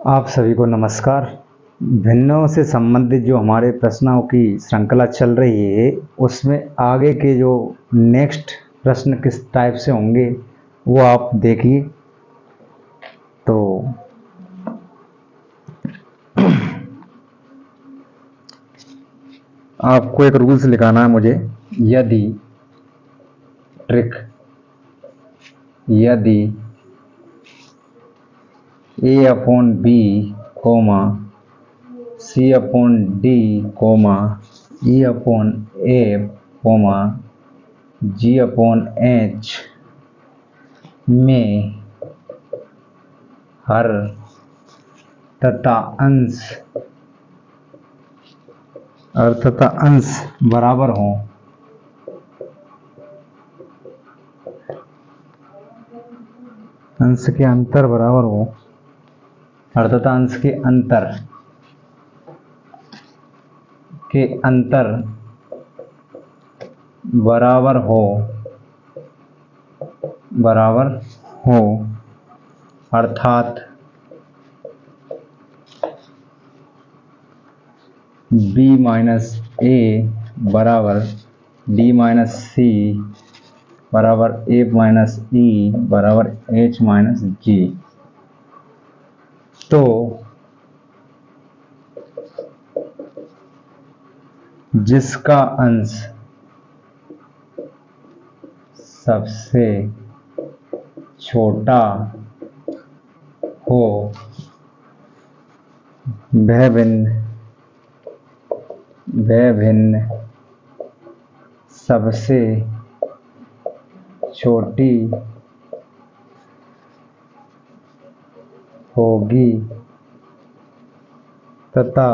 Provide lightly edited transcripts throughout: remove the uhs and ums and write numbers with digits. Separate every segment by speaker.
Speaker 1: आप सभी को नमस्कार। भिन्नों से संबंधित जो हमारे प्रश्नों की श्रृंखला चल रही है, उसमें आगे के जो नेक्स्ट प्रश्न किस टाइप से होंगे वो आप देखिए। तो आपको एक रूल्स लिखाना है मुझे। यदि a upon b comma c upon d comma e upon f comma g upon h में हर तथा अंश बराबर हों, अंश के अंतर बराबर हो, हर तथा अंश के अंतर बराबर हो अर्थात b माइनस a बराबर d माइनस c बराबर a माइनस e बराबर h माइनस g। तो जिसका अंश सबसे छोटा हो वह भिन्न सबसे छोटी होगी तथा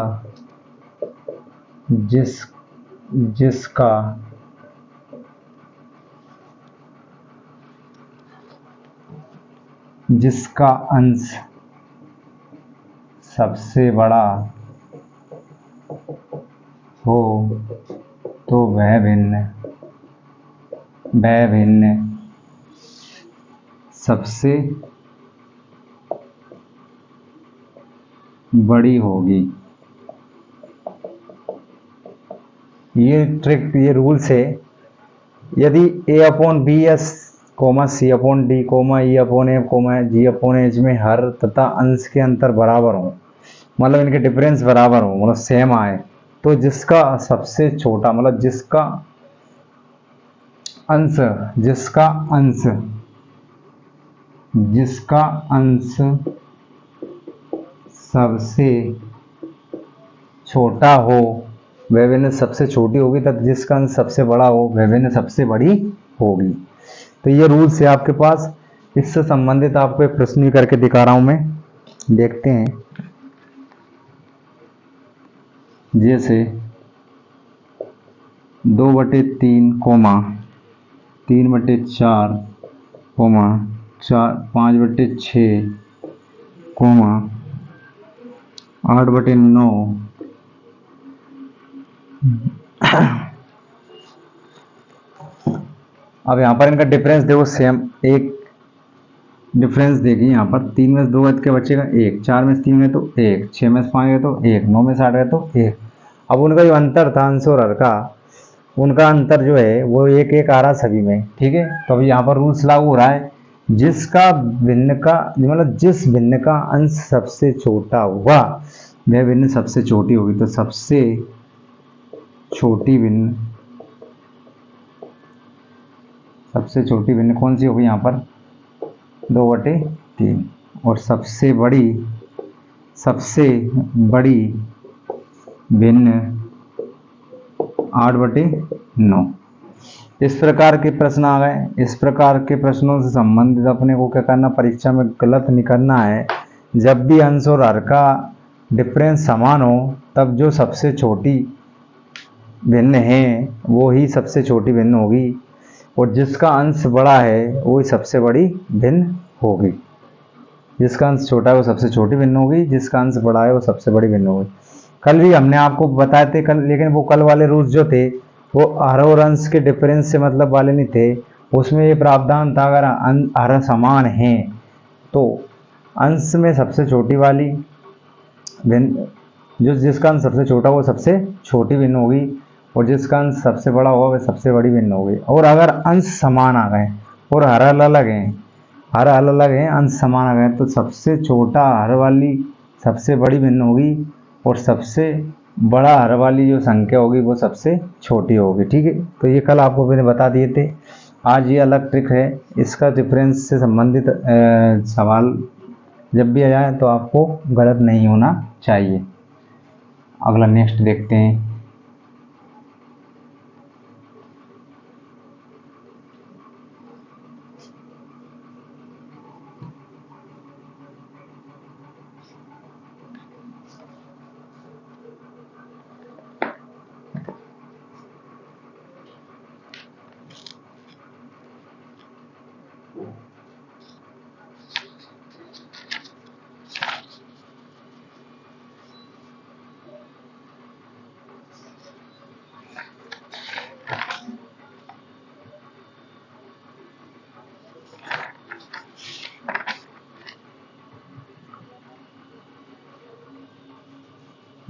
Speaker 1: जिसका अंश सबसे बड़ा हो तो वह भिन्न सबसे बड़ी होगी। ये रूल्स है। यदि a upon B S comma C upon D comma E upon F comma G upon H में हर तथा अंश के अंतर बराबर हो, मतलब इनके डिफरेंस बराबर हो, मतलब सेम आए, तो जिसका सबसे छोटा मतलब जिसका अंश सबसे छोटा हो वह भिन्न सबसे छोटी होगी तथा जिसका अंश सबसे बड़ा हो वह भिन्न सबसे बड़ी होगी। तो ये रूल्स है आपके पास। इससे संबंधित आपको एक प्रश्न भी करके दिखा रहा हूं मैं, देखते हैं। जैसे 2/3 कोमा 3/4 कोमा 5/6 कोमा 8/9 अब यहाँ पर इनका डिफरेंस देखो सेम, एक डिफरेंस देखिए यहाँ पर 3 में से 2 के बचेगा 1, 4 में से 3 है तो 1, 6 में से 5 है तो 1, 9 में से 8 है तो 1। अब उनका जो अंतर था अंश और हर का, उनका अंतर जो है वो 1-1 आ रहा सभी में, ठीक है। तो अभी यहाँ पर रूल्स लागू हो रहा है, जिस भिन्न का अंश सबसे छोटा होगा वह भिन्न सबसे छोटी होगी। तो सबसे छोटी भिन्न कौन सी होगी यहाँ पर 2/3, और सबसे बड़ी भिन्न 8/9। इस प्रकार के प्रश्न आ गए। इस प्रकार के प्रश्नों से संबंधित अपने को क्या करना, परीक्षा में गलत नहीं करना है। जब भी अंश और हर का डिफरेंस समान हो तब जो सबसे छोटी भिन्न है वो ही सबसे छोटी भिन्न होगी, और जिसका अंश बड़ा है वो ही सबसे बड़ी भिन्न होगी। जिसका अंश छोटा है वो सबसे छोटी भिन्न होगी, जिसका अंश बड़ा है वो सबसे बड़ी भिन्न होगी। कल भी हमने आपको बताए थे लेकिन वो कल वाले रूल्स जो थे वो हर और अंश के डिफरेंस से मतलब वाले नहीं थे। उसमें ये प्रावधान था अगर हर समान है तो अंश में सबसे छोटी वाली भिन्न, जो जिसका अंश सबसे छोटा वो सबसे छोटी भिन्न होगी, और जिसका अंश सबसे बड़ा होगा वह सबसे बड़ी भिन्न होगी। और अगर अंश समान आ गए और हर अलग अलग हैं, हर अलग अलग हैं, अंश समान आ गए, तो सबसे छोटा हर वाली सबसे बड़ी भिन्न होगी, और सबसे बड़ा हर वाली जो संख्या होगी वो सबसे छोटी होगी। ठीक है, तो ये कल आपको मैंने बता दिए थे। आज ये अलग ट्रिक है, इसका डिफरेंस से संबंधित सवाल जब भी आ जाए तो आपको गलत नहीं होना चाहिए। अगला नेक्स्ट देखते हैं।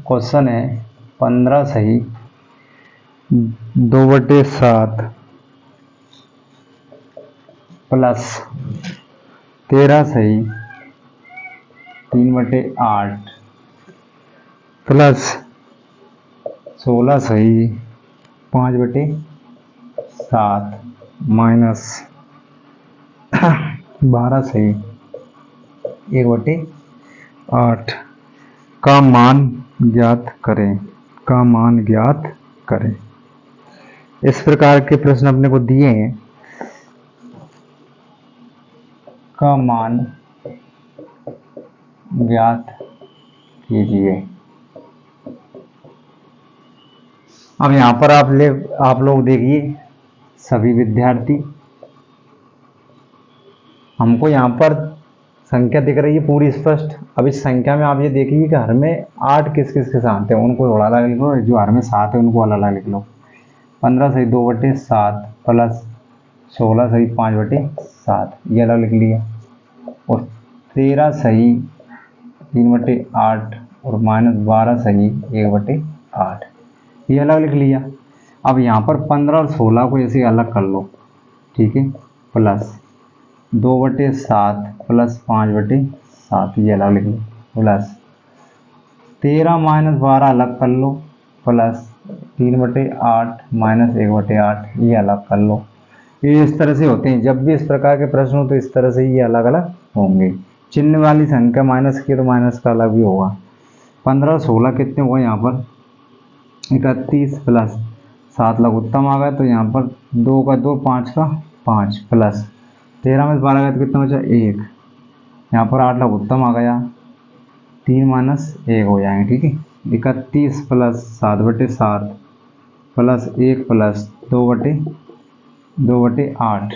Speaker 1: क्वेश्चन है 15 सही 2/7 प्लस 13 सही 3/8 प्लस 16 सही 5/7 माइनस 12 सही 1/8 का मान ज्ञात करें, का मान ज्ञात करें। इस प्रकार के प्रश्न अपने को दिए हैं, का मान ज्ञात कीजिए। अब यहाँ पर आप लोग देखिए सभी विद्यार्थी, हमको यहाँ पर संख्या दिख रही है पूरी स्पष्ट। अब इस संख्या में आप ये देखिए कि हर में 8 किस किस के साथ है, उनको थोड़ा अलग लिख लो, जो हर में 7 है उनको अलग अलग लिख लो। 15 सही 2/7 प्लस 16 सही 5/7 ये अलग लिख लिया, और 13 सही 3/8 और माइनस 12 सही 1/8 ये अलग लिख लिया। अब यहाँ पर 15 और 16 को ऐसे अलग कर लो, ठीक है, प्लस 2/7 प्लस 5/7 ये अलग लिख लो, प्लस 13 माइनस 12 अलग कर लो, प्लस 3/8 माइनस 1/8 ये अलग कर लो। ये इस तरह से होते हैं, जब भी इस प्रकार के प्रश्न हो तो इस तरह से ये अलग अलग होंगे। चिन्ह वाली संख्या माइनस की तो माइनस का अलग भी होगा। 15 और 16 कितने हुए यहाँ पर 31 प्लस 7 लघुत्तम आ गया, तो यहाँ पर 2 का 2 5 का 5 प्लस 13 में 12 गया तो कितना बचा 1, यहाँ पर 8 लघुत्तम आ गया, 3 माइनस 1 हो जाएंगे। ठीक है, 31 प्लस 7/7 प्लस 1 प्लस 2/8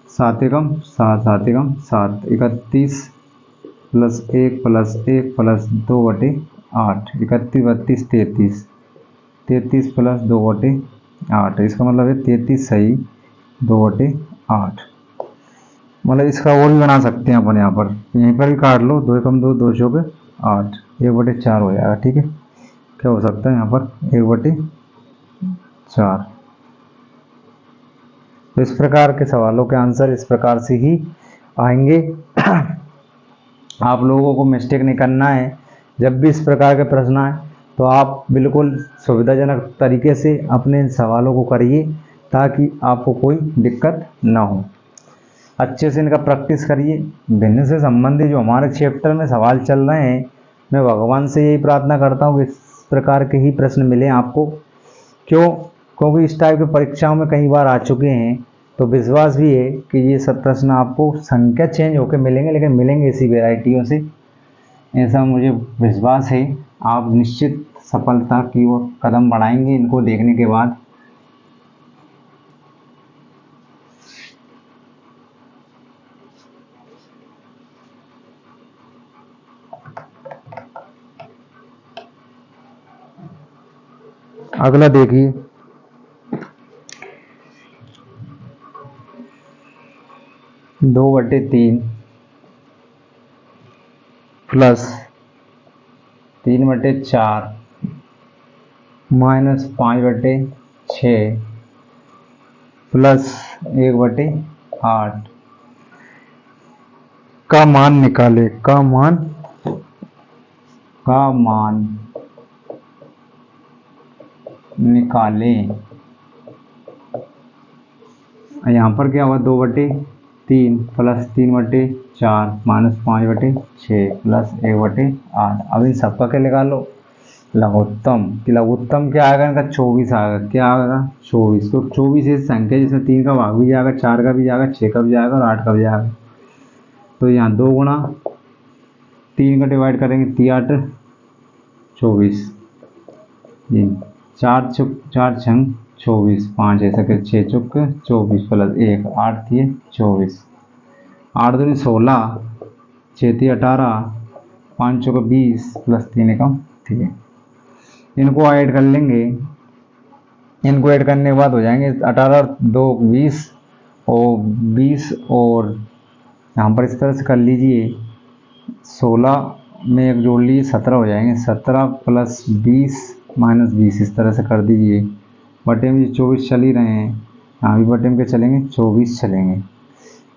Speaker 1: 7 एकम 7 7 एकम 7 31 प्लस 1 प्लस 1 प्लस 2/8 31 32 33 33 प्लस 2/8 इसका मतलब है 33 सही 2/8। मतलब इसका और भी बना सकते हैं अपन, यहाँ पर यहीं पर भी काट लो, 2 एकम 2 2 चौके 8 1/4 हो जाएगा। ठीक है, क्या हो सकता है यहाँ पर 1/4। तो इस प्रकार के सवालों के आंसर इस प्रकार से ही आएंगे। आप लोगों को मिस्टेक नहीं करना है। जब भी इस प्रकार के प्रश्न आए तो आप बिल्कुल सुविधाजनक तरीके से अपने इन सवालों को करिए, ताकि आपको कोई दिक्कत ना हो। अच्छे से इनका प्रैक्टिस करिए। भिन्न से संबंधित जो हमारे चैप्टर में सवाल चल रहे हैं, मैं भगवान से यही प्रार्थना करता हूँ कि इस प्रकार के ही प्रश्न मिले आपको। क्योंकि इस टाइप के परीक्षाओं में कई बार आ चुके हैं, तो विश्वास भी है कि ये सब प्रश्न आपको संख्या चेंज होकर मिलेंगे, लेकिन मिलेंगे इसी वेराइटियों से, ऐसा मुझे विश्वास है। आप निश्चित सफलता की ओर कदम बढ़ाएंगे इनको देखने के बाद। अगला देखिए 2/3 प्लस 3/4 -5/6 प्लस 1/8 का मान निकाले, का मान निकालें। यहाँ पर क्या हुआ, 2/3 प्लस 3/4 माइनस 5/6 प्लस 1/8। अब इन सबका क्या निकालो, लघुत्तम। कि लघुत्तम क्या आएगा इनका, 24 आएगा। क्या आएगा, 24। तो 24 ऐसी संख्या जिसमें 3 का भाग भी जाएगा, 4 का भी जाएगा, 6 का भी जाएगा और 8 का भी जाएगा। तो यहाँ 2 गुणा 3 का डिवाइड करेंगे, 3 8 24, 4 छंग 24, 5 ऐसा कर 6 चुक 24 प्लस 1 8 थी 24, 8 दूनी 16, 6 थी 18, 5 चौका 20 प्लस 3 एकम 3। इनको ऐड कर लेंगे। इनको ऐड करने के बाद हो जाएंगे 18 और 2 20 और 20 और यहाँ पर इस तरह से कर लीजिए, 16 में एक जोड़ लीजिए 17 हो जाएंगे। 17 प्लस 20 माइनस 20 इस तरह से कर दीजिए। बटे में 24 चल ही रहे हैं, यहाँ भी बटे में क्या चलेंगे, 24 चलेंगे।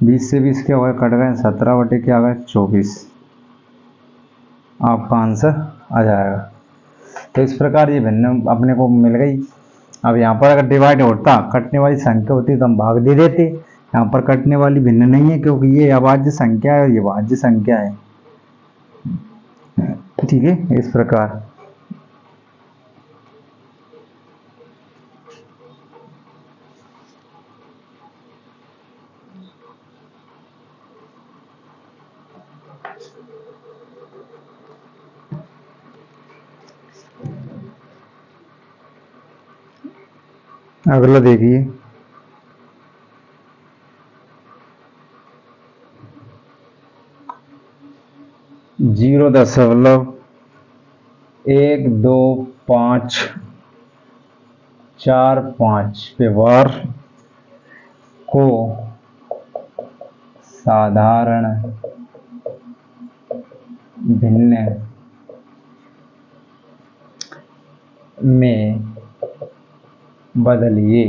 Speaker 1: 20 से 20 क्या हुआ, कट गए, 17 बटे क्या आ गए 24। आपका आंसर आ जाएगा। तो इस प्रकार ये भिन्न अपने को मिल गई। अब यहाँ पर अगर डिवाइड होता, कटने वाली संख्या होती तो हम भाग दे देते। यहाँ पर कटने वाली भिन्न नहीं है क्योंकि ये अभाज्य संख्या है और ये भाज्य संख्या है। ठीक है, इस प्रकार। अगला देखिए, 0.1245 व्यवहार को साधारण भिन्न में बदलिए।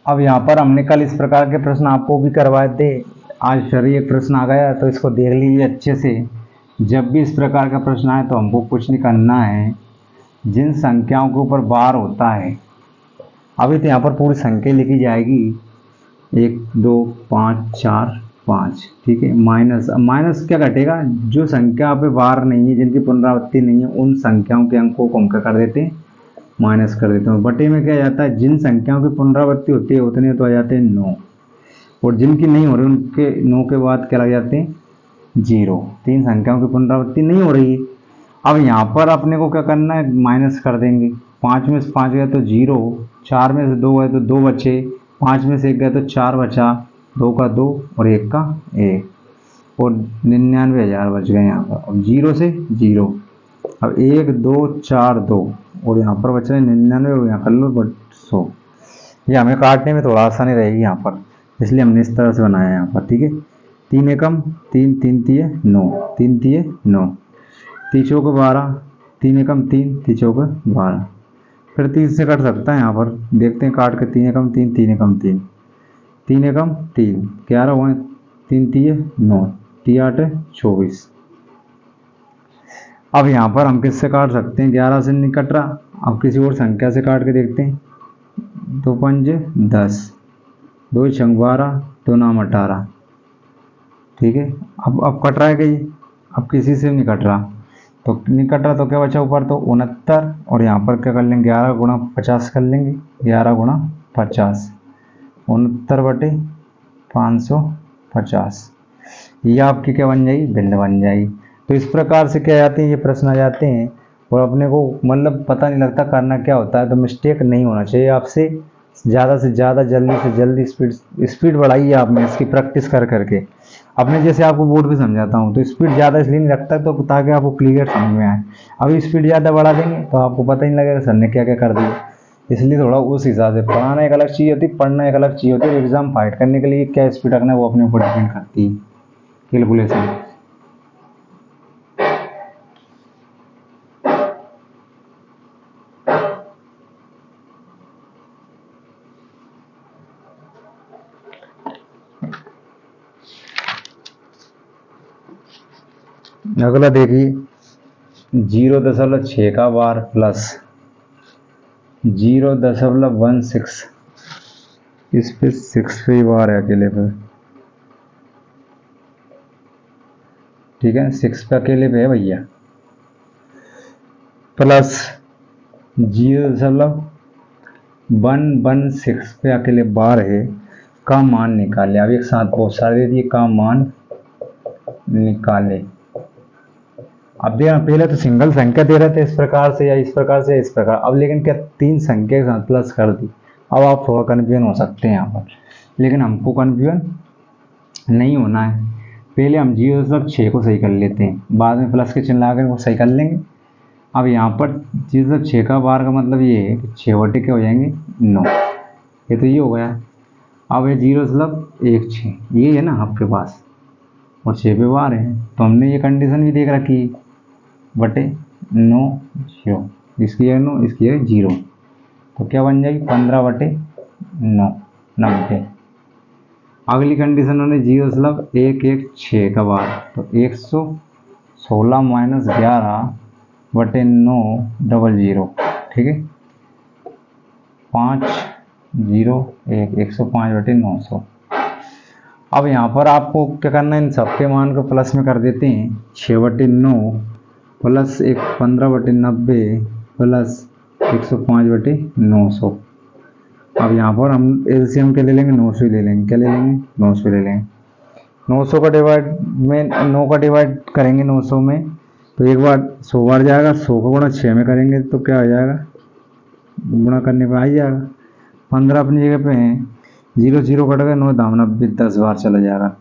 Speaker 1: अब यहाँ पर हमने कल इस प्रकार के प्रश्न आपको भी करवाए थे, आज फिर एक प्रश्न आ गया तो इसको देख लीजिए अच्छे से। जब भी इस प्रकार का प्रश्न आए तो हमको कुछ नहीं करना है, जिन संख्याओं के ऊपर बार होता है, अभी तो यहाँ पर पूरी संख्या लिखी जाएगी 1 2 5 4 5, ठीक है। माइनस क्या घटेगा, जो संख्या पे बार नहीं है, जिनकी पुनरावृत्ति नहीं है, उन संख्याओं के अंकों को हम क्या कर देते हैं, माइनस कर देते हैं। बटे में क्या जाता है, जिन संख्याओं की पुनरावृत्ति होती है उतने तो आ जाते हैं 9, और जिनकी नहीं हो रही उनके 9 के बाद क्या लग जाते हैं, 0। 3 संख्याओं की पुनरावृत्ति नहीं हो रही है। अब यहाँ पर अपने को क्या करना है, माइनस कर देंगे। 5 में से 5 गया तो 0, 4 में से 2 गए तो 2 बचे, 5 में से 1 गया तो 4 बचा, 2 का 2 और 1 का 1, और 99,000 बच गए यहाँ पर। अब 0 से 0, अब 1 2 4 2 और यहाँ पर बच रहे 99 और यहाँ कर लो 100। ये हमें काटने में थोड़ा आसानी रहेगी यहाँ पर, इसलिए हमने इस तरह से बनाया है यहाँ पर, ठीक है। 3 एकम 3, 3 तिये 9, 3 तिये 9, 3 चौक 12, 3 एकम 3, 3 चौक 12। फिर 3 से कट सकता है, यहाँ पर देखते हैं काट के। 3 एकम 3, 3 एकम 3, 3 एकम 3, 11 हुए, 3 तिये 9, 3 8 24। अब यहाँ पर हम किससे काट सकते हैं, 11 से नहीं कट रहा, अब किसी और संख्या से काट के देखते हैं। 2 5 10, 2 6 12, 2 9 18, ठीक है। अब कट रहा है कि अब किसी से नहीं कट रहा, तो नहीं कट रहा तो क्या बचा ऊपर, तो 69, और यहाँ पर क्या कर लेंगे, 11 गुणा 50 कर लेंगे, 11 गुणा 50, 69 बटे 550। ये आपकी क्या बन जाएगी, भिन्न बन जाएगी। तो इस प्रकार से क्या जाते हैं, ये प्रश्न आ जाते हैं, और अपने को मतलब पता नहीं लगता करना क्या होता है। तो मिस्टेक नहीं होना चाहिए आपसे, ज़्यादा से ज़्यादा जल्दी से जल्दी स्पीड बढ़ाइए आप में, इसकी प्रैक्टिस कर करके। अपने जैसे आपको बोर्ड पे समझाता हूँ तो स्पीड ज़्यादा इसलिए नहीं रखता तो ताकि आपको क्लियर समझ में आए। अभी स्पीड ज़्यादा बढ़ा देंगे तो आपको पता ही नहीं लगेगा सर ने क्या क्या कर दिया। इसलिए थोड़ा उस हिसाब से पढ़ाना एक अलग चीज़ होती है, पढ़ना एक अलग चीज़ होती है। एग्जाम फाइट करने के लिए क्या स्पीड रखना है वो अपने ऊपर डिपेंड करती है कैलकुलेशन। अगला देखिए 0.6 का बार प्लस 0.16, इस पे 6 पे ही बार है अकेले पे, ठीक है 6 पे अकेले पे है भैया, प्लस 0.116 पे अकेले बार है का मान निकाले। अब एक साथ बहुत सारे दे दिए, का मान निकाले। अब देखना पहले तो सिंगल संख्या दे रहे थे इस प्रकार से या इस प्रकार से इस प्रकार, अब लेकिन क्या 3 संख्या के साथ प्लस कर दी। अब आप थोड़ा कन्फ्यूजन हो सकते हैं यहाँ पर, लेकिन हमको कन्फ्यूजन नहीं होना है। पहले हम 0.6 को सही कर लेते हैं, बाद में प्लस के चिन्ह लाकर वो सही कर लेंगे। अब यहाँ पर 0.6 का बार का मतलब ये है कि 6 बटे के हो जाएंगे 9, ये तो ये हो गया। अब ये 0.16 ये है ना आपके पास, और 6 पे बार है, तो हमने ये कंडीशन भी देख रखी बटे 9 0, इसकी है 9, इसकी है 0, तो क्या बन जाएगी 15/9 90। अगली कंडीशन होने 0.116 का बार, तो 116 माइनस 11/9 ठीक है 501 105/900। अब यहाँ पर आपको क्या करना है, इन सबके मान को प्लस में कर देते हैं। 6/9 प्लस 15/90 प्लस 105/900। अब यहाँ पर हम एलसीएम के ले लेंगे 900 ले लेंगे, क्या ले लेंगे 900 ले लेंगे। 900 का डिवाइड में 9 का डिवाइड करेंगे 900 में, तो एक बार 100 बार जाएगा, 100 का गुणा 6 में करेंगे तो क्या आ जाएगा, गुणा करने पर आ ही जाएगा। 15 अपनी जगह पे है, 0 0 कट गया, 9 दाम 90 10 बार चला जाएगा।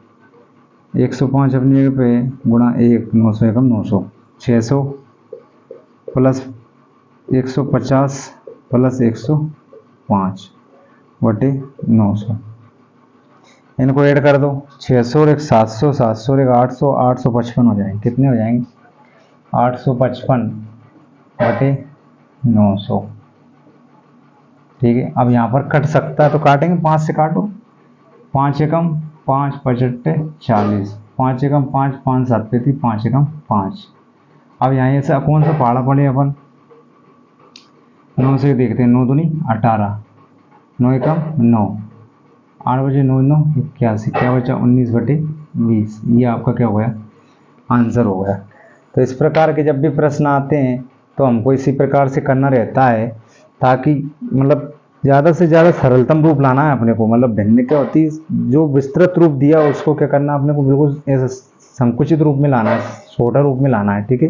Speaker 1: 105 अपनी जगह पे गुणा 1 900 एकम 900 600 प्लस 150 प्लस 105/900। इनको ऐड कर दो, 600 और एक 700 700 और एक 800 855 हो जाएंगे। कितने हो जाएंगे 855/900, ठीक है। अब यहाँ पर कट सकता है तो काटेंगे, 5 से काटो, 5 एकम 5 पचट्टे 40, 5 एकम 5 5 7 पे थी, 5 एकम 5। अब यहाँ से कौन सा पहाड़ा पड़े अपन 9 से देखते हैं, 9 दूनी 18, 9 एकम 9, 8 बजे 9 9 81, क्या बचा 19/20। ये आपका क्या हो गया आंसर हो गया। तो इस प्रकार के जब भी प्रश्न आते हैं तो हमको इसी प्रकार से करना रहता है, ताकि मतलब ज़्यादा से ज़्यादा सरलतम रूप लाना है अपने को। मतलब भिन्न क्या होती है, जो विस्तृत रूप दिया उसको क्या करना है अपने को, बिल्कुल ऐसा संकुचित रूप में लाना है, छोटा रूप में लाना है, ठीक है।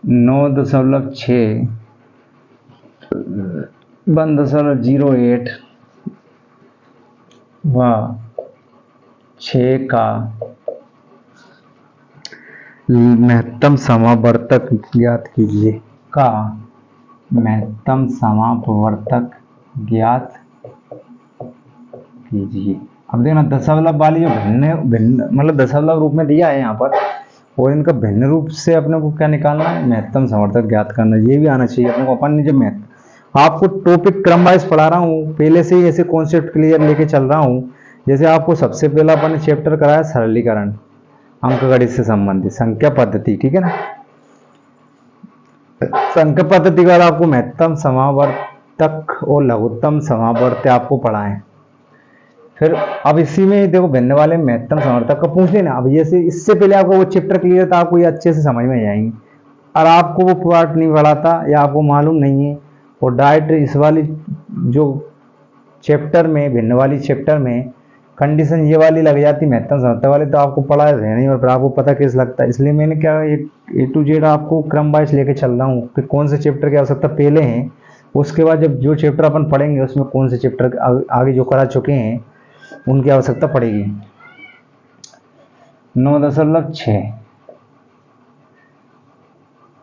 Speaker 1: 9.6 1.08 व 6 का महत्तम समावर्तक ज्ञात कीजिए, का महत्तम समापवर्तक ज्ञात कीजिए। अब देखना दशमलव वाली जो भिन्न भिन्न मतलब दशमलव रूप में दिया है यहाँ पर, और इनका भिन्न रूप से अपने को क्या निकालना है, महत्तम समावर्तक ज्ञात करना। ये भी आना चाहिए अपने को। अपन ने जब आपको टॉपिक क्रम वाइज पढ़ा रहा हूँ, पहले से ही ऐसे कॉन्सेप्ट क्लियर लेके चल रहा हूँ। जैसे आपको सबसे पहला अपन ने चैप्टर कराया सरलीकरण, अंकगणित से संबंधित संख्या पद्धति, ठीक है ना। संख्या पद्धति के बाद आपको महत्तम समावर्तक और लघुत्तम समावर्तक आपको पढ़ाएं। फिर अब इसी में देखो भिन्न वाले महत्तम समावर्तक का पूछ लेना। अब ये से इससे पहले आपको वो चैप्टर क्लियर था, आपको ये अच्छे से समझ में जाएंगे। और आपको वो पार्ट नहीं पढ़ा था या आपको मालूम नहीं है, और डायरेक्ट इस वाली जो चैप्टर में भिन्न वाली चैप्टर में कंडीशन ये वाली लग जाती महत्तम समर्थक वाली तो आपको पढ़ा है नहीं और फिर आपको पता कैसे लगता है। इसलिए मैंने क्या ए टू जेड आपको क्रम वाइज लेके चल रहा हूँ कि कौन से चैप्टर की आवश्यकता पहले है, उसके बाद जब जो चैप्टर अपन पढ़ेंगे उसमें कौन से चैप्टर आगे जो करा चुके हैं उनकी आवश्यकता पड़ेगी। 9.6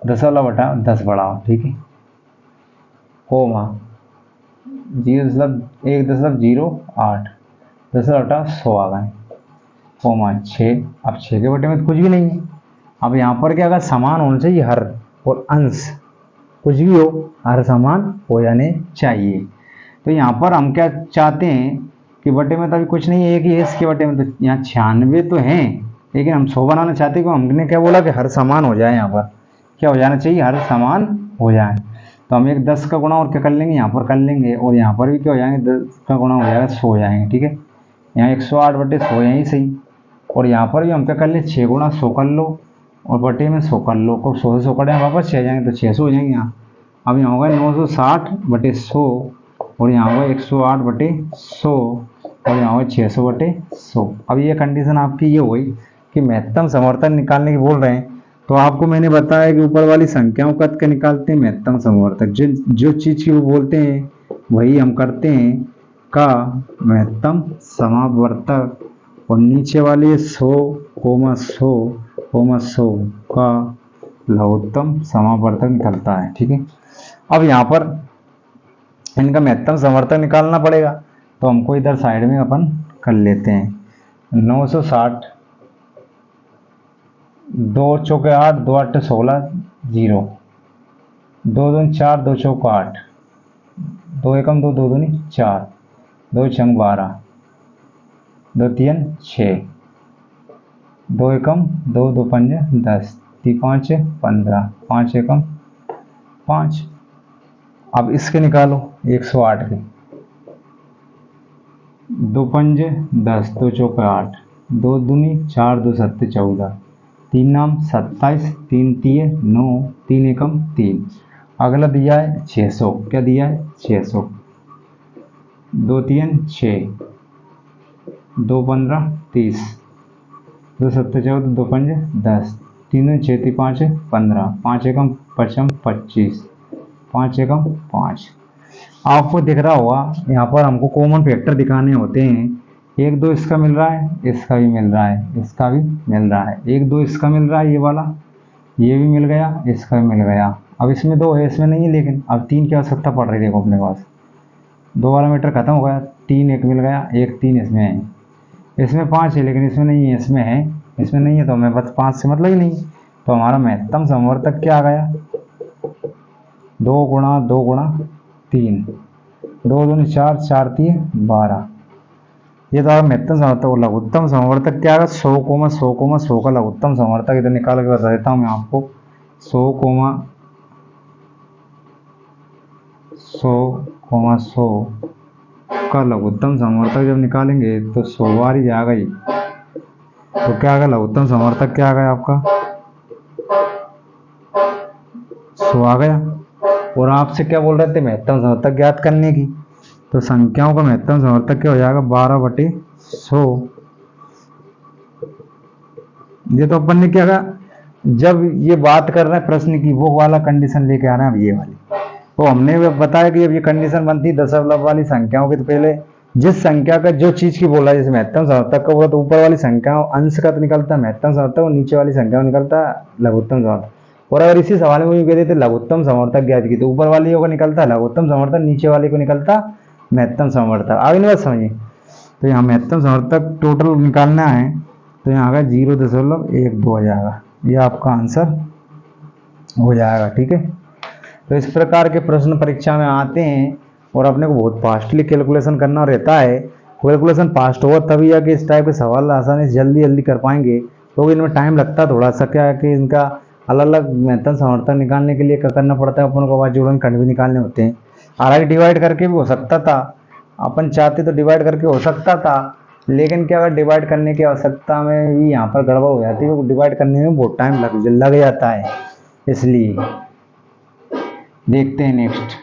Speaker 1: 10 बढ़ाओ, ठीक है, कोमा 1.08 10/100 आ गए, कोमा 6। अब 6 के बटे में तो कुछ भी नहीं है। अब यहाँ पर क्या अगर समान होना चाहिए हर और अंश कुछ भी हो, हर समान हो जाने चाहिए। तो यहाँ पर हम क्या चाहते हैं कि बटे में तो अभी कुछ नहीं है, एक ही है इसके बटे में, तो यहाँ 96 तो हैं लेकिन हम 100 बनाना चाहते हैं। हमने क्या बोला कि हर समान हो जाए, यहाँ पर क्या हो जाना चाहिए, हर समान हो जाए। तो हम एक 10 का गुणा और क्या कर लेंगे, यहाँ पर कर लेंगे और यहाँ पर भी क्या हो जाएंगे, 10 का गुणा हो जाएगा 100 हो जाएंगे, ठीक है। यहाँ 108/100 यहीं सही, और यहाँ पर भी हम क्या कर ले 6 गुणा 100 कर लो और बटे में 100 कर लो, को 100 से 100 कटें वापस 6 जाएंगे तो 600 हो जाएंगे यहाँ। अब यहाँ होगा 960/100 और यहाँ होगा 108/100 और यहाँ होगा 600/100। अब ये कंडीशन आपकी ये हुई कि महत्तम समवर्तन निकालने की बोल रहे हैं। तो आपको मैंने बताया कि ऊपर वाली संख्याओं का के निकालते हैं महत्तम समवर्तक, जो चीज की वो बोलते हैं वही हम करते हैं का महत्तम समावर्तक, और नीचे वाली 100,100,100 का लघुत्तम समावर्तक निकलता है, ठीक है। अब यहाँ पर इनका महत्तम समवर्तक निकालना पड़ेगा, तो हमको इधर साइड में अपन कर लेते हैं। 960 2 चौके 8 2 8 16 0 2 2 4 2 चौक 8 2 एकम 2 2 दूनी 4 2 छंग 12 2 3 6 2 एकम 2 2 पंज 10 3 5 15 5 एकम 5। अब इसके निकालो 108 के, 2 पंज 10 2 चौके 8 2 दूनी 4 2 7 14 3 नाम 27 3 तीय 9 3 एकम 3। अगला दिया है 600, क्या दिया है 600, 2 3 6 2 15 30 2 7 14 2 5 10 3 6 3 5 15 5 एकम 25 5 एकम 5। आपको दिख रहा होगा यहाँ पर हमको कॉमन फैक्टर दिखाने होते हैं। 1 2 इसका मिल रहा है, इसका भी मिल रहा है, इसका भी मिल रहा है, 1 2 इसका मिल रहा है, ये वाला ये भी मिल गया, इसका भी मिल गया। अब इसमें 2 है, इसमें नहीं है, लेकिन अब 3 की आवश्यकता पड़ रही है। देखो अपने पास 2 वाला मीटर खत्म हो गया, 3 एक मिल गया, 1 3 इसमें है, इसमें 5 है लेकिन इसमें नहीं है, इसमें है, इसमें नहीं है, तो हमें बस 5 से मतलब ही नहीं। तो हमारा महत्तम समवर्तक क्या आ गया, 2 गुणा 2 गुणा 3 2 दूनी 4 4 3 12। ये तो महत्तम समवर्तक और लघुत्तम समवर्तक क्या है, 100,100,100 का लघुत्तम समवर्तक इधर निकाल के बता देता हूँ मैं आपको। 100,100,100 का लघुत्तम समवर्तक जब निकालेंगे तो 100 बार ही जाएगा ही। तो क्या आ गया लघुत्तम समवर्तक, क्या आ गया आपका 100 आ गया। और आपसे क्या बोल रहे थे महत्तम समवर्तक ज्ञात करने की, तो संख्याओं का महत्तम समवर्तक क्या हो जाएगा 12/100। ये तो अपन ने क्या कहा, जब ये बात कर रहे हैं प्रश्न की वो वाला कंडीशन लेके आ रहे हैं अब ये वाली। तो हमने बताया कि अब ये कंडीशन बनती है दशमलव वाली संख्याओं की, तो पहले जिस संख्या का जो चीज की बोला है जैसे महत्तम समवर्तक का बोला तो ऊपर वाली संख्या अंश का तो निकलता है महत्तम समवर्तक और नीचे वाली संख्या में निकलता है लघुत्तम समवर्तक। और अगर इसी सवाल में कह देते लघुत्तम समवर्तक ज्ञात की, तो ऊपर वाले को निकलता है लघुत्तम समवर्तक, नीचे वाले को निकलता महत्तम समवर्तक। आगे नहीं बात समझिए। तो यहाँ महत्तम समवर्तक टोटल निकालना है, तो यहाँ का 0.12 हो जाएगा, ये आपका आंसर हो जाएगा, ठीक है। तो इस प्रकार के प्रश्न परीक्षा में आते हैं और अपने को बहुत फास्टली कैलकुलेशन करना रहता है। कैलकुलेशन फास्ट होगा तभी जाके इस टाइप के सवाल आसानी से जल्दी जल्दी कर पाएंगे, तो इनमें टाइम लगता है थोड़ा सा। क्या है कि इनका अलग अलग महत्तम समवर्तक निकालने के लिए क्या करना पड़ता है, अपन को आवाज जोड़न खंड भी निकालने होते हैं। हालांकि डिवाइड करके भी हो सकता था, अपन चाहते तो डिवाइड करके हो सकता था, लेकिन क्या अगर डिवाइड करने की आवश्यकता में भी यहाँ पर गड़बड़ हो जाती है, डिवाइड करने में बहुत टाइम लग जाता है। इसलिए देखते हैं नेक्स्ट।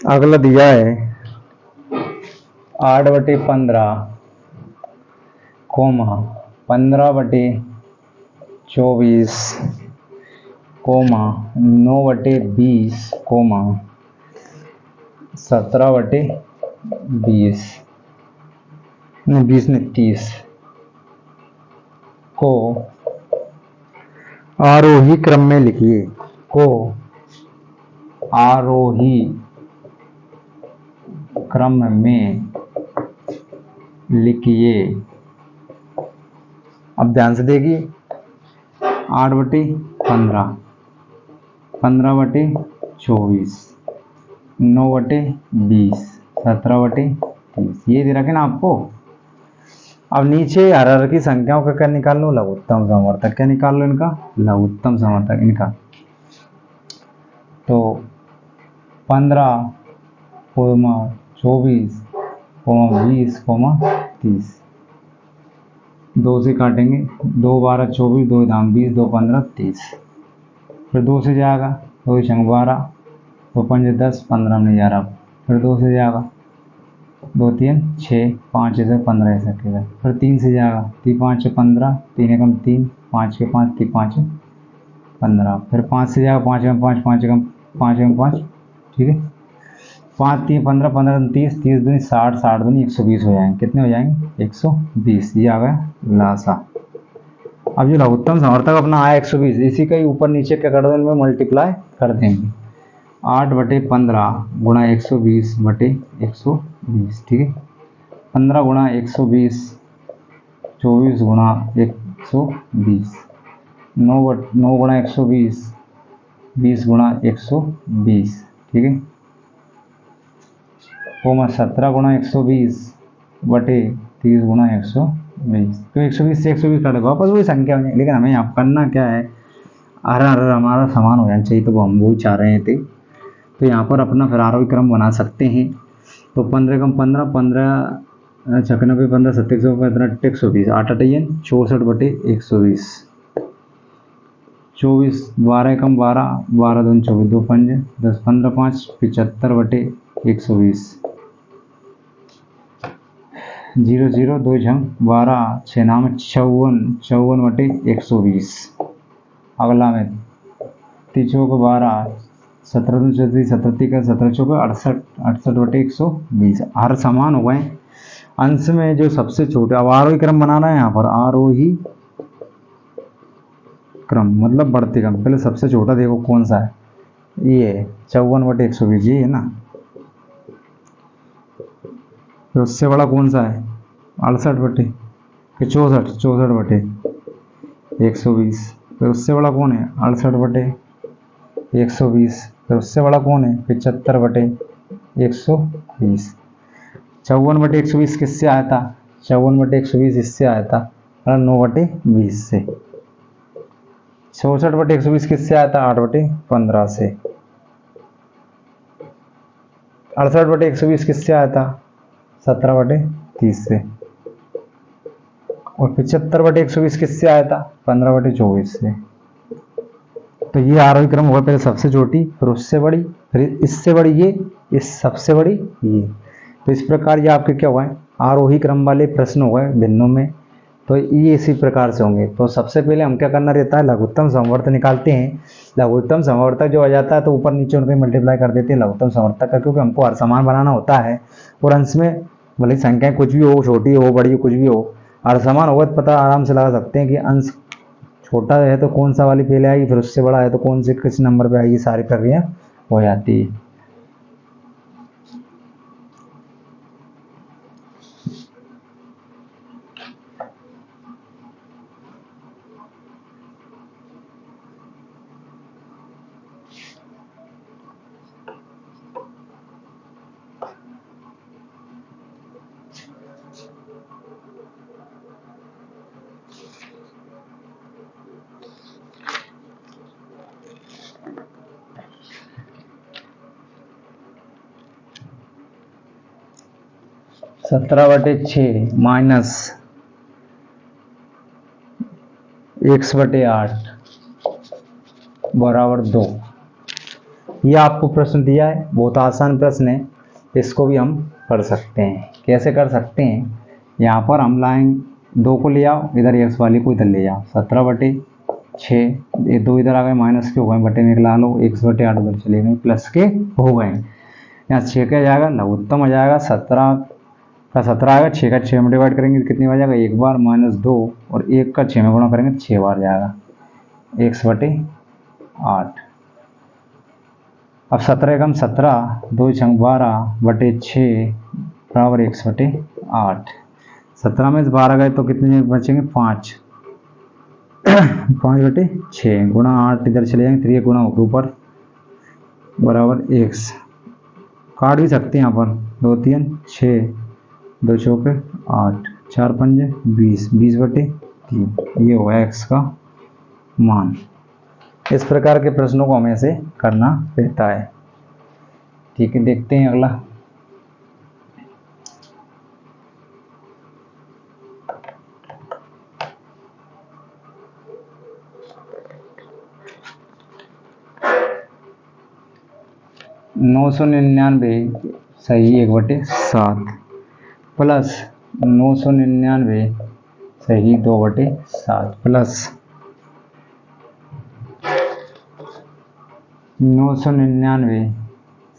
Speaker 1: अगला दिया है 8/15 कोमा 15/24 कोमा 9/20 कोमा 17/20 नहीं 20 नहीं 30 को आरोही क्रम में लिखिए। को आरोही क्रम में लिखिए। अब ध्यान से देखिए 8/15 15/24 9/20 17/30 ये दे रखे ना आपको। अब नीचे हर की संख्याओं का क्या निकाल लो? लघुत्तम समवर्तक। क्या निकाल लो इनका? लघुत्तम समवर्तक इनका। तो 15/24 20 30 2 से काटेंगे 2 12 24 2 दाम 20 2 15 30 फिर 2 से जाएगा 2 छंग 12 2 5 10 15 में 11 फिर 2 से जाएगा 2 3 6 5 से 15 ऐसा किया फिर 3 से जाएगा 3 5 15 3 एकम 3 5 के 5 3 5 15 फिर 5 से जाएगा 5 एकम 5 5 एकम 5 एकम 5 ठीक है 5 3 15 15 30 30 दूनी 60 60 दूनी 120 हो जाएंगे। कितने हो जाएंगे? 120। ये आ गया लासा। अब जो लघुत्तम समवर्तक अपना आया 120 इसी का ही ऊपर नीचे क्या कर दो इनमें मल्टीप्लाई कर देंगे 8/15 गुणा 120/120 ठीक है 15 गुणा 120 24 गुणा 120 9 गुणा 120 20 गुणा 120 ठीक है कोमा 17 गुणा 120/30 गुणा 120 तो 120 से 120 काटे वापस वही संख्या हो जाए। लेकिन हमें यहाँ करना क्या है हर हमारा समान हो जाना चाहिए तो वो हम वही चाह रहे थे। तो यहाँ पर अपना फिर आरोही क्रम बना सकते हैं। तो 15 कम 15 15 96 15 27 15 120 8 8 64/120 24 12 कम 12 12 2 24 2 5 10 15 5 75/120 0 0 2 छंग 12 6 नाम 54 54/120 अगला में 3 चौक 12 17 2 34 17 का 17 चौक 68 68/120 हर समान हो गए। अंश में जो सबसे छोटे अब आरोही क्रम बनाना है यहाँ पर आरोही क्रम मतलब बढ़ते क्रम। पहले सबसे छोटा देखो कौन सा है ये 54/120 ये है ना। फिर उससे बड़ा कौन सा है 64/120 फिर उससे बड़ा कौन है 68/120 फिर उससे बड़ा कौन है 75/120 54/120 किससे आया था 54/120 इससे आया था 9/20 से 64/120 किससे आया था 8/15 से 68/120 किससे आया था 17/30 से और 75/120 किससे आया था 15/24 से। तो ये आरोही क्रम होगा पहले सबसे छोटी फिर उससे बड़ी फिर इससे बड़ी ये इस सबसे बड़ी ये। तो इस प्रकार ये आपके क्या हुआ है आरोही क्रम वाले प्रश्न हो गए भिन्नों में। तो ये इसी प्रकार से होंगे। तो सबसे पहले हम क्या करना रहता है लघुत्तम समवर्तक निकालते हैं। लघुत्तम समवर्तक जो आ जाता है तो ऊपर नीचे उनके मल्टीप्लाई कर देते हैं लघुत्तम समवर्तक का क्योंकि हमको हर समान बनाना होता है और अंश में भले संख्याएं कुछ भी हो छोटी हो बड़ी हो कुछ भी हो हर समान होगा तो पता आराम से लगा सकते हैं कि अंश छोटा है तो कौन सा वाली पहले आएगी फिर उससे बड़ा है तो कौन से किस नंबर पे आएगी सारी प्रक्रिया हो जाती है। 17/6 माइनस x/8 बराबर 2 ये आपको प्रश्न दिया है, बहुत आसान प्रश्न है, इसको भी हम कर सकते हैं। कैसे कर सकते हैं, यहाँ पर हम लाएंगे 2 को ले आओ, इधर एक्स वाली को इधर ले जाओ, 17/6, ये 2 इधर आ गए, माइनस के हो गए, बटे में एक ला लो, 1/8 उधर चले गए, प्लस के हो गए। यहाँ 6 का जाएगा, लघुत्तम आ जाएगा 17 का 17 आएगा, 6 का 6 में डिवाइड करेंगे तो कितनी बार जाएगा, 1 बार, -2, और 1 का 6 में गुणा करेंगे तो 6 बार जाएगा, 1/8। अब 17 एकम 17, 2 छंग 12/6 बराबर 1/8। 17 में से 12 गए तो कितने बचेंगे, 5, 5/6 गुणा 8 इधर चले जाएंगे, 3 गुणा होकर ऊपर बराबर x, काट भी सकते हैं यहाँ पर, 2 3 6, 2 चौके 8, 4 पंजे 20, 20/3, ये हुआ x का मान। इस प्रकार के प्रश्नों को हमें ऐसे करना रहता है। ठीक है, देखते हैं अगला। नौ सौ 99 सही 1/7 प्लस 999 सही 2/7 प्लस 999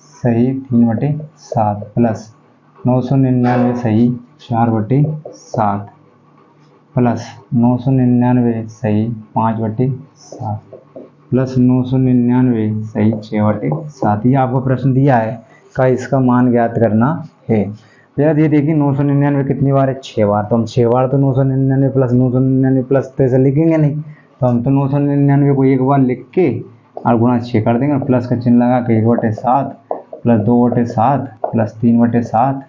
Speaker 1: सही 3/7 प्लस 999 सही 4/7 प्लस 999 सही 5/7 प्लस 999 सही 6/7। ये आपको प्रश्न दिया है का इसका मान ज्ञात करना है। भैया ये देखिए 999 कितनी बार है, 6 बार, तो हम 6 बार तो 999 प्लस 999 प्लस तो ऐसे लिखेंगे नहीं, तो हम तो 999 को एक बार लिख के और गुणा 6 कर देंगे, प्लस का चिन्ह लगा के 1/7 plus 2/7 plus 3/7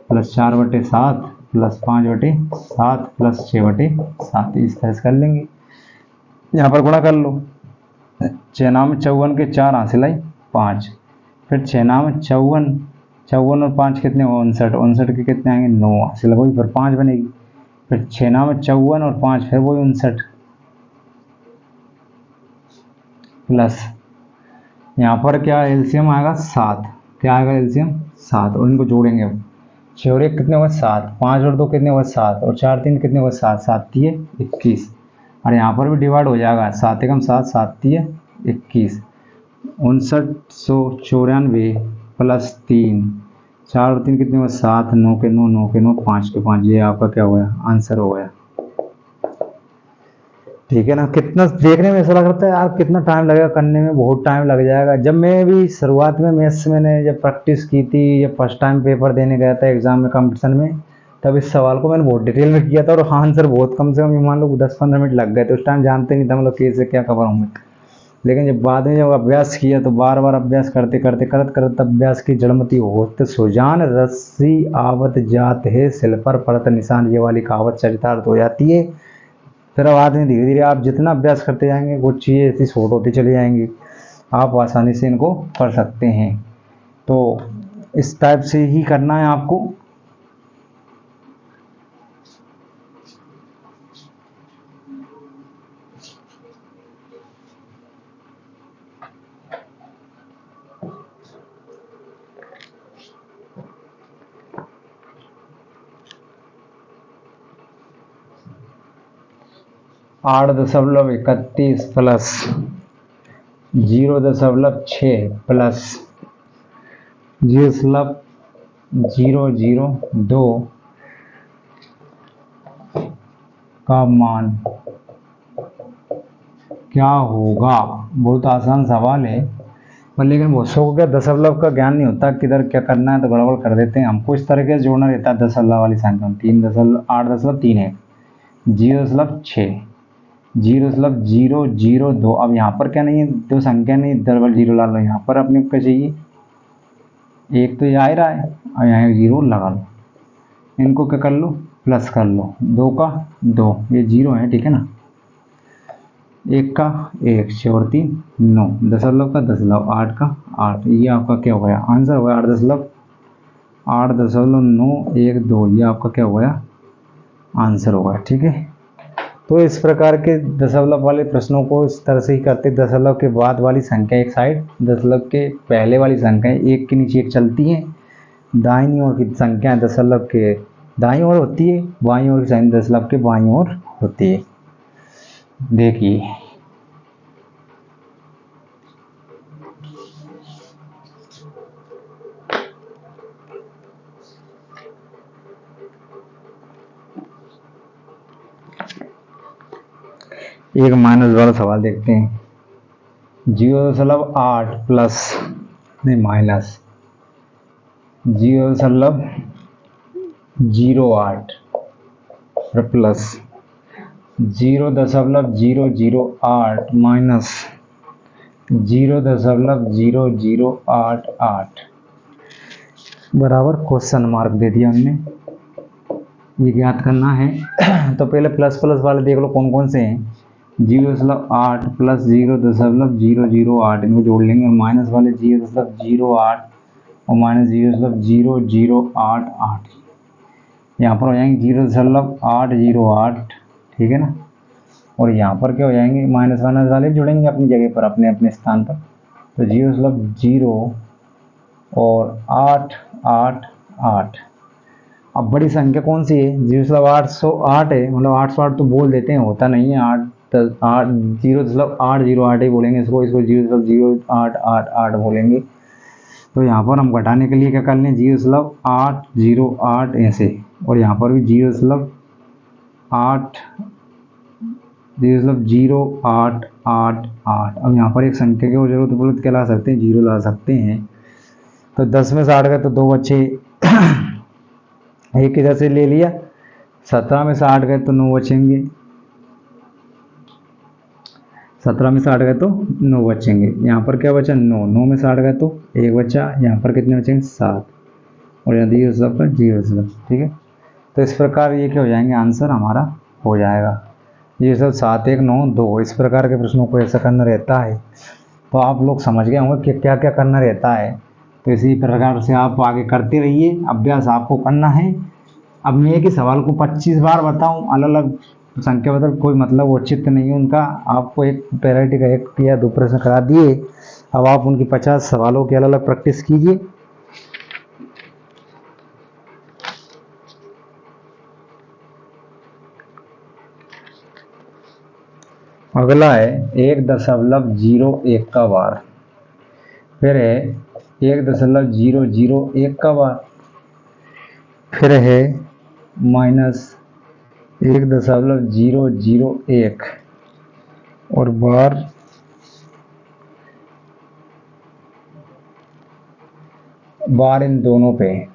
Speaker 1: plus 4/7 plus 5/7 plus 6/7, इस तरह से कर लेंगे। यहाँ पर गुणा कर लो, 6 नाम 54 के 4 हासिल आई 5, फिर 6 नाम 54, 54 और 5 कितने 59, 59 के कितने आएंगे 9 हासिल, वही फिर 5 बनेगी, फिर 6 नाम 54 और 5 फिर वही 59 प्लस यहाँ पर क्या एलसीएम आएगा 7, क्या आएगा एलसीएम 7, और इनको जोड़ेंगे अब 6 और 1 कितने हुए 7, 5 और 2 कितने हुए 7, और 4 3 कितने हुए 7, 7 3 21, और यहाँ पर भी डिवाइड हो जाएगा, 7 एकम 7, 7 3 21, 5994 प्लस 3, 4 और 3 कितने हुए 7, 9 के 9, 9 के 9, 5 के 5, ये आपका क्या हो गया आंसर हो गया। ठीक है ना, कितना देखने में ऐसा लग रहा है यार कितना टाइम लगेगा, करने में बहुत टाइम लग जाएगा। जब मैं भी शुरुआत में मैथ्स मैंने जब प्रैक्टिस की थी, जब फर्स्ट टाइम पेपर देने गया था एग्जाम में कंपटीशन में, तब इस सवाल को मैंने बहुत डिटेल में किया था, और आंसर बहुत कम से कम मान लो 10-15 मिनट लग गए थे। उस टाइम जानते नहीं था मतलब कैसे क्या कवर होंगे, लेकिन जब बाद में जब अभ्यास किया तो बार बार अभ्यास करते करते करत अभ्यास की जड़मती होत सुजान रस्सी आवत जात है, सिल पर पड़त निशान, ये वाली कहावत चरितार्थ हो जाती है। फिर बाद में धीरे धीरे आप जितना अभ्यास करते जाएंगे कुछ चीज़ें ऐसी शॉर्ट होती चली जाएंगी, आप आसानी से इनको कर सकते हैं। तो इस टाइप से ही करना है आपको। आठ 8.31 प्लस 0.6 प्लस 0.002 का मान क्या होगा। बहुत आसान सवाल है, पर लेकिन बहुत सौ को क्या दशमलव का ज्ञान नहीं होता, किधर क्या करना है तो गड़बड़ कर देते हैं। हमको इस तरीके से जोड़ना रहता है दशमलव वाली संख्या में, 3.8.3 है, 0.6, 0.002। अब यहाँ पर क्या नहीं है, दो संख्या नहीं, डबल जीरो ला लो, यहाँ पर अपने को क्या चाहिए, एक तो ये आ ही रहा है, और यहाँ जीरो लगा लो, इनको क्या कर लो प्लस कर लो, 2 का 2, ये 0 है ठीक है ना, 1 का 1, 6 और 3 9, दशमलव का दशमलव, 8 का 8, ये आपका क्या हो गया आंसर हो गया 8.912, ये आपका क्या हो गया आंसर हो गया। ठीक है, तो इस प्रकार के दशमलव वाले प्रश्नों को इस तरह से ही करते, दशमलव के बाद वाली संख्या एक साइड, दशमलव के पहले वाली संख्या एक के नीचे एक चलती है, दाहिनी ओर की संख्या दशमलव के दाईं ओर होती है, बाईं ओर की संख्या दशमलव के बाईं ओर होती है। देखिए एक माइनस वाला सवाल देखते हैं। 0.8 प्लस नहीं माइनस 0.08 और प्लस 0.008 माइनस 0.0088 बराबर क्वेश्चन मार्क दे दिया हमने। ये ज्ञात करना है। तो पहले प्लस प्लस वाले देख लो कौन कौन से हैं। 0.8 प्लस 0.008 इनको जोड़ लेंगे, और माइनस वाले 0.08 और माइनस 0.0088 यहाँ पर हो जाएंगे 0.808, ठीक है ना। और यहाँ पर क्या हो जाएंगे, माइनस माइनस वाले जुड़ेंगे अपनी जगह पर, अपने अपने स्थान पर। तो 0.0 और 888। अब बड़ी संख्या कौन सी है, 0.808 है, मतलब 808 तो बोल देते हैं, होता नहीं है 0.808 ही बोलेंगे इसको 0.0888 बोलेंगे। तो यहाँ पर हम घटाने के लिए क्या कर लें, 0.808 ऐसे, और यहाँ पर भी 0.0888। अब यहाँ पर एक संख्या की जरूरत पड़े तो क्या ला सकते हैं, 0 ला सकते हैं। तो 10 में से 8 गए तो 2 बचे, एक इधर से ले लिया। 17 में से 8 गए तो 9 बचेंगे, 17 में से 8 गए तो 9 बचेंगे। यहाँ पर क्या बचा, 9, 9 में से 8 गए तो 1 बचा। यहाँ पर कितने बचेंगे, 7, और यहाँ दिए सब पर 0, ठीक है। तो इस प्रकार ये क्या हो जाएंगे, आंसर हमारा हो जाएगा। ये सब 7, 1, 9, 2 इस प्रकार के प्रश्नों को ऐसा करना रहता है। तो आप लोग समझ गए होंगे कि क्या क्या करना रहता है। तो इसी प्रकार से आप आगे करते रहिए, अभ्यास आपको करना है। अब मैं एक ही सवाल को 25 बार बताऊं, अलग अलग संख्या बदल, कोई मतलब औचित्य नहीं है उनका। आपको एक पैराटी का 1 या 2 प्रश्न करा दिए, अब आप उनकी 50 सवालों की अलग अलग प्रैक्टिस कीजिए। अगला है 1.01 का बार, फिर है 1.001 का बार, फिर है -1.001 और बार इन दोनों पे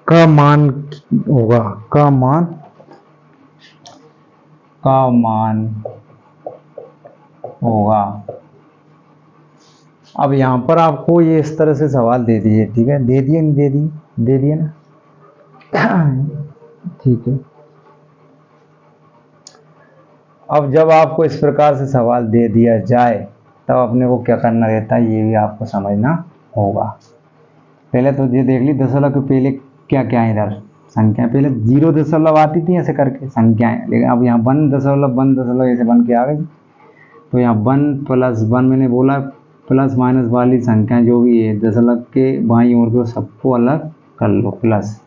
Speaker 1: का मान होगा, का मान होगा। अब यहाँ पर आपको ये इस तरह से सवाल दे दिए, ठीक है, दे दिए नहीं दे दिए, दे दिए ना, ठीक है। अब जब आपको इस प्रकार से सवाल दे दिया जाए तब अपने को क्या करना रहता है, ये भी आपको समझना होगा। पहले तो ये देख ली दशमलव के पहले क्या क्या है, इधर संख्या पहले 0 दशमलव आती थी ऐसे करके संख्याएं, लेकिन अब यहाँ 1 दशमलव ऐसे बन के आ गई। तो यहाँ 1 प्लस 1 मैंने बोला, प्लस माइनस वाली संख्या जो भी है दशमलव के बाईं ओर को सबको अलग कर लो प्लस।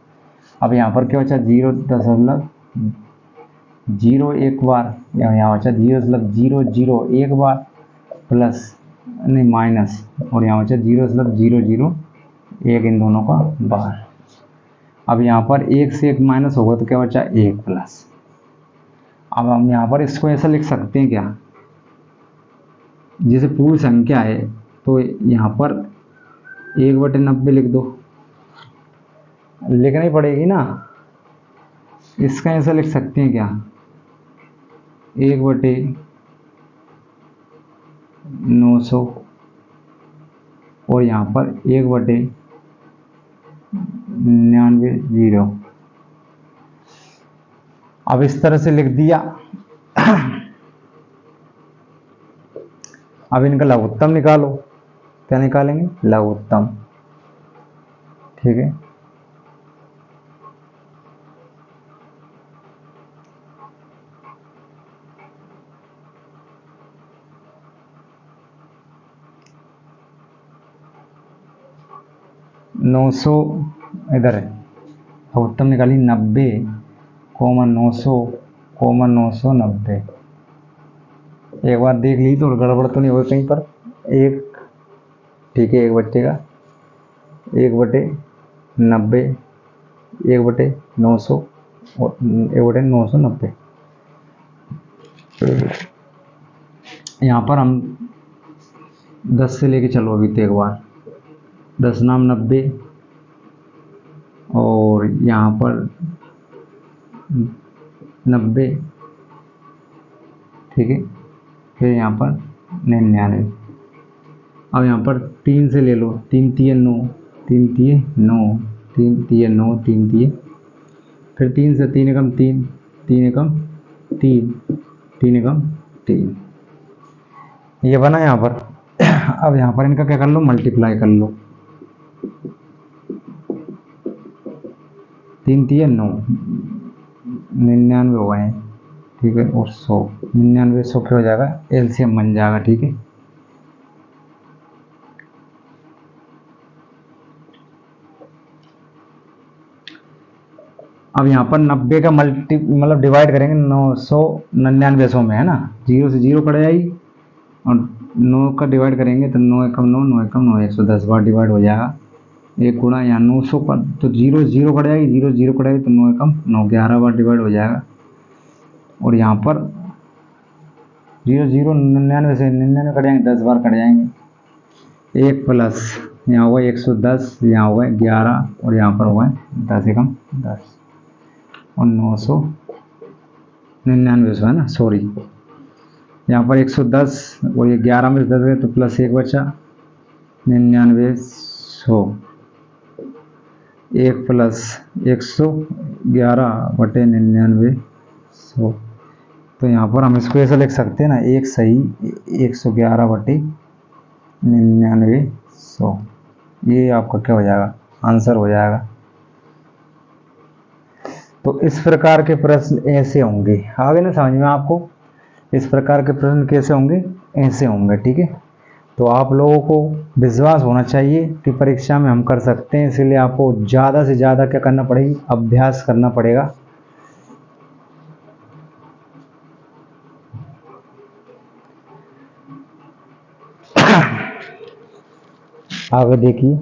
Speaker 1: अब यहाँ पर क्या बचा, 0.0 एक बार, यहाँ बचा 0.001 बार प्लस नहीं माइनस, और यहाँ बचा 0.001 इन दोनों का बार। अब यहाँ पर 1 से 1 माइनस होगा तो क्या बचा, 1 प्लस। अब हम यहाँ पर इसको ऐसा लिख सकते हैं क्या, जैसे पूरी संख्या है तो यहाँ पर 1/90 लिख दो, लिखनी पड़ेगी ना। इसका ऐसा लिख सकते हैं क्या, 1/900 और यहाँ पर 1/99। अब इस तरह से लिख दिया। अब इनका लघुत्तम निकालो, क्या निकालेंगे, लघुत्तम, ठीक है। 900 इधर है, अब उत्तर निकाली 90 कोमा 900 कोमा 990। एक बार देख ली तो गड़बड़ तो नहीं होगी कहीं पर। एक ठीक है, 1/का 1/90 1/900 और 1/990। यहाँ पर हम 10 से लेके चलो अभी तो एक बार 10 नाम 90 और यहाँ पर 90, ठीक है, फिर यहाँ पर 99। अब यहाँ पर 3 से ले लो, 3 तिये 9 3 तिये 9 3 तिये 9 3 तिये, फिर 3 से 3 एकम 3 3 एकम 3 3 एकम 3, ये बना यहाँ पर। अब यहाँ पर इनका क्या कर लो, मल्टीप्लाई कर लो। 3 तिये 9 99 हो गए हैं, ठीक है, और 100 99 100 फिर हो जाएगा, एलसीएम बन जाएगा, ठीक है। अब यहाँ पर 90 का मतलब डिवाइड करेंगे 999 100 में, है ना, 0 से 0 कट जाएगी और 9 का डिवाइड करेंगे तो 9 एकम 9 9 एकम 9 110 बार डिवाइड हो जाएगा। एक गुणा यहाँ 900 का तो 0 0 कट जाएगी, 0 0 कट जाएगी तो 9 एकम 9 11 बार डिवाइड हो जाएगा। और यहाँ पर 0 0 99 से 99 कट जाएंगे, 10 बार कट जाएंगे। 1 प्लस यहाँ हुआ 110, यहाँ हुआ 11 और यहाँ पर हुआ 10 एकम 10 और 999 है ना, सॉरी, यहाँ पर 110 और ये 11 में से 10 गए तो प्लस 1 बचा, 99 100, 1 प्लस 111/99 100। तो यहाँ पर हम इसको ऐसा लिख सकते हैं ना, एक सही 111/99 100, ये आपका क्या हो जाएगा, आंसर हो जाएगा। तो इस प्रकार के प्रश्न ऐसे होंगे, आ गए ना समझ में आपको, इस प्रकार के प्रश्न कैसे होंगे, ऐसे होंगे, ठीक है। तो आप लोगों को विश्वास होना चाहिए कि परीक्षा में हम कर सकते हैं, इसलिए आपको ज़्यादा से ज़्यादा क्या करना पड़ेगी, अभ्यास करना पड़ेगा। आगे देखिए,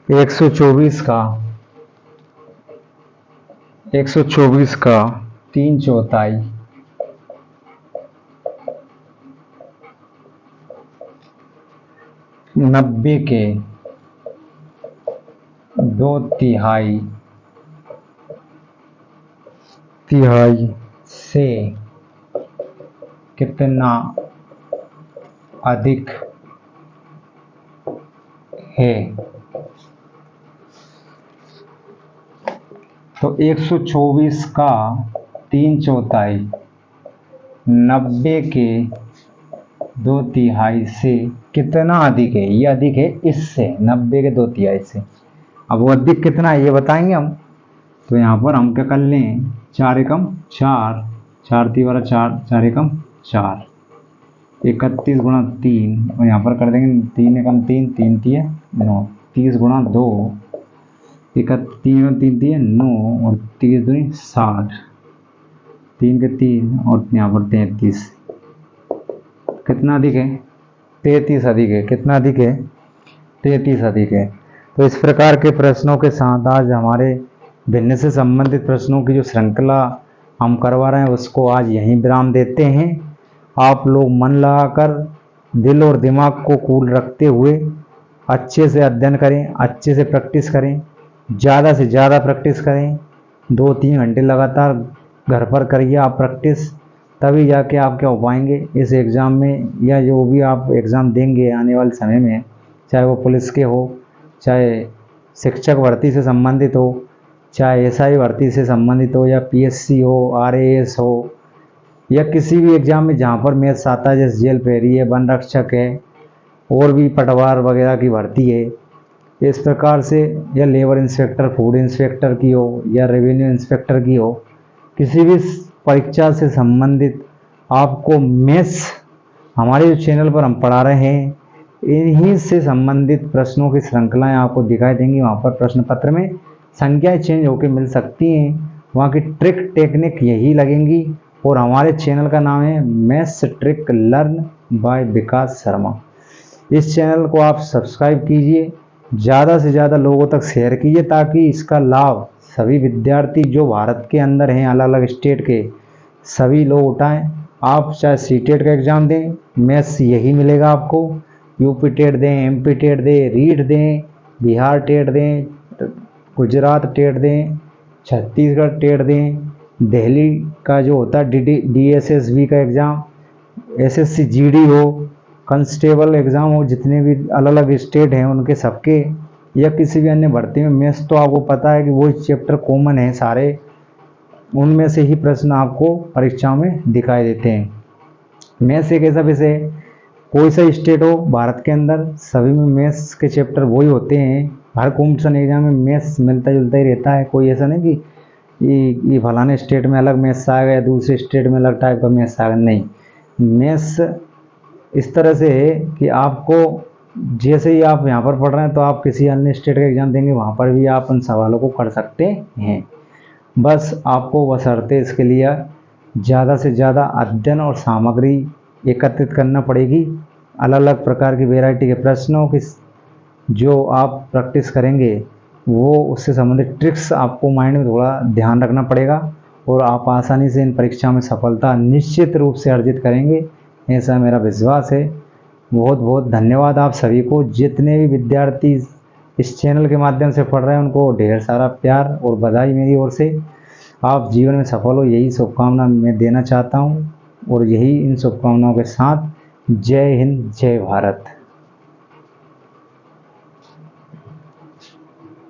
Speaker 1: एक सौ चौबीस का 3/4, 90 के 2/3 से कितना अधिक है। तो 124 का 3/4 90 के 2/3 से कितना अधिक है, ये अधिक है इससे, 90 के 2/3 से। अब वो अधिक कितना है ये बताएंगे हम। तो यहाँ पर हम क्या कर लें, 4 एकम 4 4 3 वाला 4 4 एकम 4 31 गुणा 3 और यहाँ पर कर देंगे 3 एकम 3 3 तिये 9 30 गुणा 2 3 3 9 और 30 दूनी 60 3 के 3 और यहाँ पर 33, कितना अधिक है, 33 अधिक है, कितना अधिक है, 33 अधिक है। तो इस प्रकार के प्रश्नों के साथ आज हमारे भिन्न से संबंधित प्रश्नों की जो श्रृंखला हम करवा रहे हैं उसको आज यहीं विराम देते हैं। आप लोग मन लगाकर दिल और दिमाग को कूल रखते हुए अच्छे से अध्ययन करें, अच्छे से प्रैक्टिस करें, ज़्यादा से ज़्यादा प्रैक्टिस करें, 2-3 घंटे लगातार घर पर करिए आप प्रैक्टिस, तभी जाके आप क्या हो पाएंगे इस एग्ज़ाम में, या जो भी आप एग्ज़ाम देंगे आने वाले समय में, चाहे वो पुलिस के हो, चाहे शिक्षक भर्ती से संबंधित हो, चाहे एसआई भर्ती से संबंधित हो, या पीएससी हो, आरएएस हो, या किसी भी एग्ज़ाम में जहाँ पर मैथ्स आता है, जैसे जेल पेरी है, वन रक्षक है, और भी पटवार वगैरह की भर्ती है, इस प्रकार से, या लेबर इंस्पेक्टर, फूड इंस्पेक्टर की हो, या रेवेन्यू इंस्पेक्टर की हो, किसी भी परीक्षा से संबंधित आपको मैथ्स हमारे जो चैनल पर हम पढ़ा रहे हैं, इन्हीं से संबंधित प्रश्नों की श्रृंखलाएं आपको दिखाई देंगी। वहाँ पर प्रश्न पत्र में संख्याएं चेंज होकर मिल सकती हैं, वहाँ की ट्रिक टेक्निक यही लगेंगी। और हमारे चैनल का नाम है मैथ्स ट्रिक लर्न बाय विकास शर्मा। इस चैनल को आप सब्सक्राइब कीजिए, ज़्यादा से ज़्यादा लोगों तक शेयर कीजिए, ताकि इसका लाभ सभी विद्यार्थी जो भारत के अंदर हैं, अलग अलग स्टेट के, सभी लोग उठाएं। आप चाहे सीटेट का एग्ज़ाम दें, मैथ्स यही मिलेगा आपको। यूपी टेट दें, एमपी टेट दें, रीट दें, बिहार टेट दें, गुजरात टेट दें, छत्तीसगढ़ टेट दें, दिल्ली का जो होता है डीएसएसबी का एग्ज़ाम, एसएससी जीडी हो, कांस्टेबल एग्ज़ाम हो, जितने भी अलग अलग स्टेट हैं उनके सबके, या किसी भी अन्य भर्ती में, मैथ्स तो आपको पता है कि वो चैप्टर कॉमन है सारे, उनमें से ही प्रश्न आपको परीक्षाओं में दिखाई देते हैं। मैथ्स एक ऐसा विषय है, कोई सा स्टेट हो भारत के अंदर, सभी में मैथ्स के चैप्टर वही होते हैं। हर कॉम्पिटिशन एग्जाम में मैथ्स मिलता जुलता ही रहता है। कोई ऐसा नहीं कि ये फलाने स्टेट में अलग मैथ्स आ गया, दूसरे स्टेट में अलग टाइप का मैथ्स आ गया, नहीं। मैथ्स इस तरह से है कि आपको जैसे ही आप यहाँ पर पढ़ रहे हैं, तो आप किसी अन्य स्टेट का एग्ज़ाम देंगे, वहाँ पर भी आप उन सवालों को कर सकते हैं। बस आपको बशर्ते इसके लिए ज़्यादा से ज़्यादा अध्ययन और सामग्री एकत्रित करना पड़ेगी। अलग अलग प्रकार की वैरायटी के प्रश्नों की जो आप प्रैक्टिस करेंगे, वो उससे संबंधित ट्रिक्स आपको माइंड में थोड़ा ध्यान रखना पड़ेगा, और आप आसानी से इन परीक्षा में सफलता निश्चित रूप से अर्जित करेंगे, ऐसा मेरा विश्वास है। बहुत बहुत धन्यवाद आप सभी को। जितने भी विद्यार्थी इस चैनल के माध्यम से पढ़ रहे हैं, उनको ढेर सारा प्यार और बधाई मेरी ओर से। आप जीवन में सफल हो, यही शुभकामना मैं देना चाहता हूँ, और यही इन शुभकामनाओं के साथ जय हिंद, जय भारत।